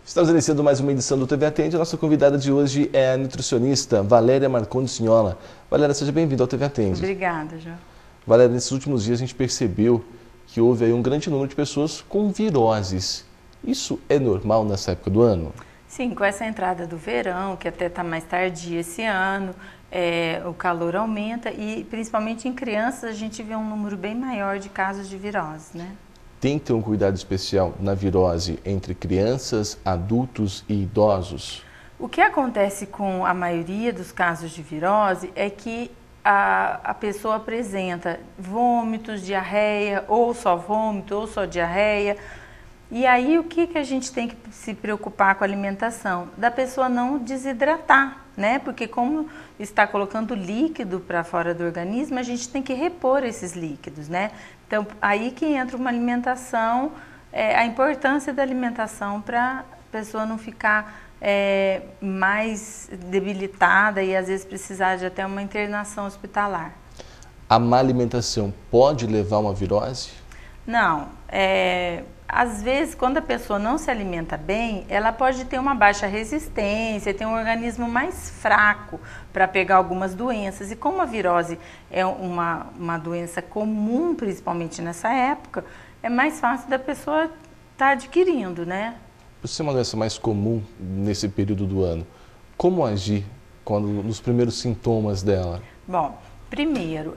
Estamos iniciando mais uma edição do TV Atende. A nossa convidada de hoje é a nutricionista Valéria Marcondes Signola. Valéria, seja bem-vinda ao TV Atende. Obrigada, João. Valéria, nesses últimos dias a gente percebeu que houve aí um grande número de pessoas com viroses. Isso é normal nessa época do ano? Sim, com essa entrada do verão, que até está mais tardia esse ano, o calor aumenta e principalmente em crianças a gente vê um número bem maior de casos de virose, né? Tem que ter um cuidado especial na virose entre crianças, adultos e idosos? O que acontece com a maioria dos casos de virose é que a pessoa apresenta vômitos, diarreia, ou só vômito, ou só diarreia. E aí o que a gente tem que se preocupar com a alimentação? Da pessoa não desidratar, né? Porque como está colocando líquido para fora do organismo, a gente tem que repor esses líquidos, né? Então, aí que entra uma alimentação, a importância da alimentação para a pessoa não ficar mais debilitada e às vezes precisar de até uma internação hospitalar. A má alimentação pode levar a uma virose? Não, às vezes quando a pessoa não se alimenta bem, ela pode ter uma baixa resistência, ter um organismo mais fraco para pegar algumas doenças. E como a virose é uma doença comum, principalmente nessa época, é mais fácil da pessoa estar adquirindo, né? Por ser uma doença mais comum nesse período do ano, como agir nos primeiros sintomas dela? Bom, primeiro,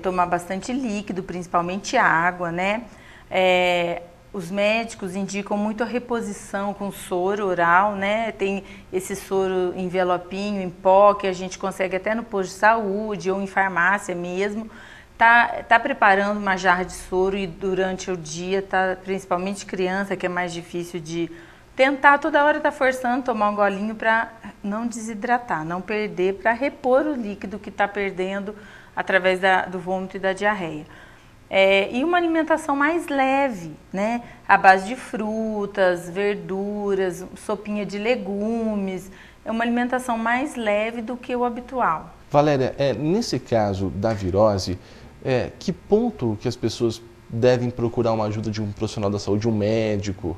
tomar bastante líquido, principalmente água, né? Os médicos indicam muito a reposição com soro oral, né? Tem esse soro em envelopinho, em pó, que a gente consegue até no posto de saúde ou em farmácia mesmo. Tá preparando uma jarra de soro e durante o dia, principalmente criança, que é mais difícil de tentar, toda hora tá forçando tomar um golinho para não desidratar, não perder, para repor o líquido que está perdendo através do vômito e da diarreia. E uma alimentação mais leve, né? À base de frutas, verduras, sopinha de legumes. É uma alimentação mais leve do que o habitual. Valéria, nesse caso da virose, que ponto que as pessoas devem procurar uma ajuda de um profissional da saúde, de um médico?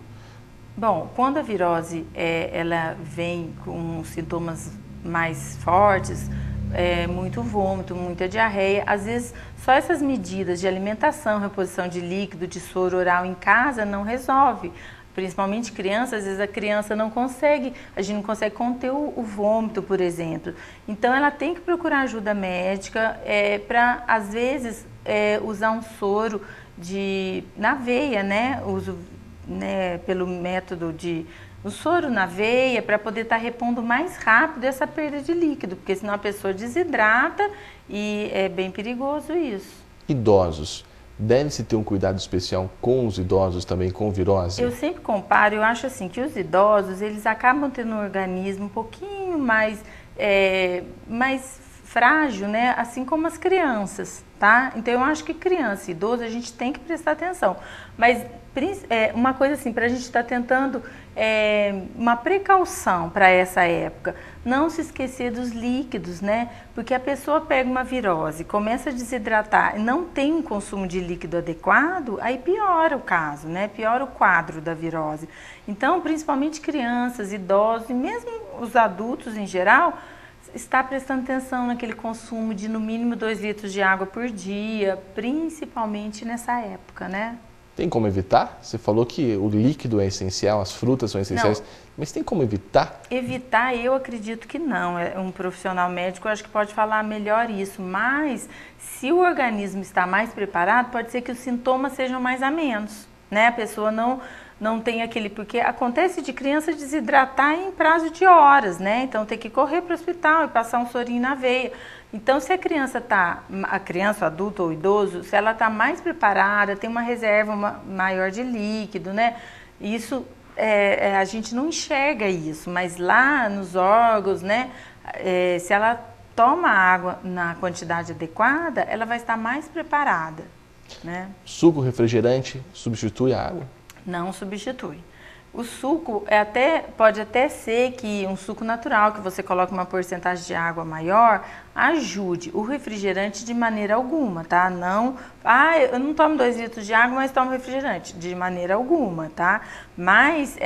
Bom, quando a virose ela vem com sintomas mais fortes, muito vômito, muita diarreia, às vezes só essas medidas de alimentação, reposição de líquido, de soro oral em casa não resolve. Principalmente crianças, às vezes a criança não consegue, a gente não consegue conter o vômito, por exemplo. Então ela tem que procurar ajuda médica para, às vezes, usar um soro na veia, né? Uso, né, pelo método de o soro na veia para poder estar repondo mais rápido essa perda de líquido, porque senão a pessoa desidrata e é bem perigoso isso. Idosos, deve-se ter um cuidado especial com os idosos também, com virose? Eu sempre comparo, eu acho assim, que os idosos, eles acabam tendo um organismo um pouquinho mais frágil, né? Assim como as crianças, tá? Então eu acho que criança e idoso a gente tem que prestar atenção, mas uma coisa assim, para a gente estar tentando uma precaução para essa época, não se esquecer dos líquidos, né? Porque a pessoa pega uma virose, começa a desidratar e não tem um consumo de líquido adequado, aí piora o caso, né? Piora o quadro da virose. Então, principalmente crianças, idosos e mesmo os adultos em geral, está prestando atenção naquele consumo de no mínimo 2 litros de água por dia, principalmente nessa época, né? Tem como evitar? Você falou que o líquido é essencial, as frutas são essenciais, mas tem como evitar? Evitar, eu acredito que não. Um profissional médico, eu acho que pode falar melhor isso, mas se o organismo está mais preparado, pode ser que os sintomas sejam mais a menos, né? A pessoa não tem aquele... Porque acontece de criança desidratar em prazo de horas, né? Então tem que correr para o hospital e passar um sorinho na veia. Então, se a criança o adulto ou idoso, se ela está mais preparada, tem uma reserva maior de líquido, né? Isso, a gente não enxerga isso, mas lá nos órgãos, né? Se ela toma água na quantidade adequada, ela vai estar mais preparada, né? Suco, refrigerante, substitui a água? Não substitui. O suco pode até ser que um suco natural, que você coloca uma porcentagem de água maior, ajude. O refrigerante de maneira alguma, tá? Não, eu não tomo 2 litros de água, mas tomo refrigerante. De maneira alguma, tá? Mas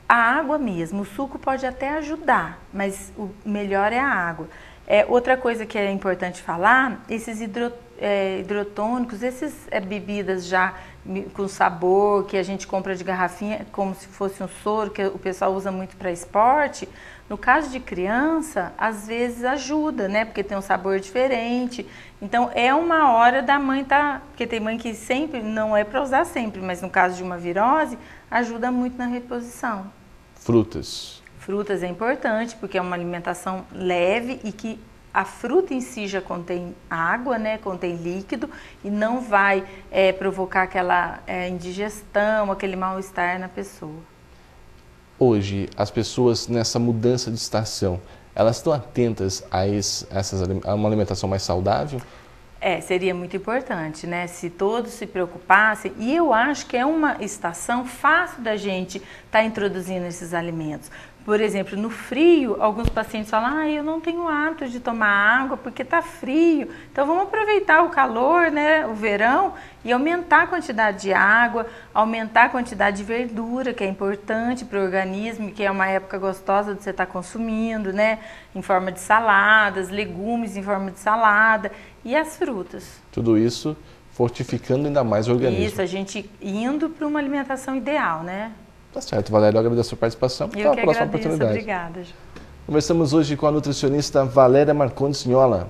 a água mesmo, o suco pode até ajudar, mas o melhor é a água. Outra coisa que é importante falar, esses hidrotônicos, essas bebidas já com sabor, que a gente compra de garrafinha, como se fosse um soro, que o pessoal usa muito para esporte, no caso de criança, às vezes ajuda, né? Porque tem um sabor diferente. Então, é uma hora da mãe porque tem mãe que sempre, não é para usar sempre, mas no caso de uma virose, ajuda muito na reposição. Frutas. Frutas é importante, porque é uma alimentação leve e que a fruta em si já contém água, né, contém líquido e não vai provocar aquela indigestão, aquele mal-estar na pessoa. Hoje, as pessoas nessa mudança de estação, elas estão atentas a uma alimentação mais saudável? Seria muito importante, né? Se todos se preocupassem, e eu acho que é uma estação fácil da gente estar introduzindo esses alimentos. Por exemplo, no frio, alguns pacientes falam, eu não tenho hábito de tomar água porque está frio. Então vamos aproveitar o calor, né, o verão, e aumentar a quantidade de água, aumentar a quantidade de verdura, que é importante para o organismo, que é uma época gostosa de você estar consumindo, né, em forma de saladas, legumes em forma de salada e as frutas. Tudo isso fortificando ainda mais o organismo. Isso, a gente indo para uma alimentação ideal, né? Tá certo, Valéria, eu agradeço a sua participação. Eu que próxima agradeço, oportunidade. Obrigada. Conversamos hoje com a nutricionista Valéria Marcondes Signola.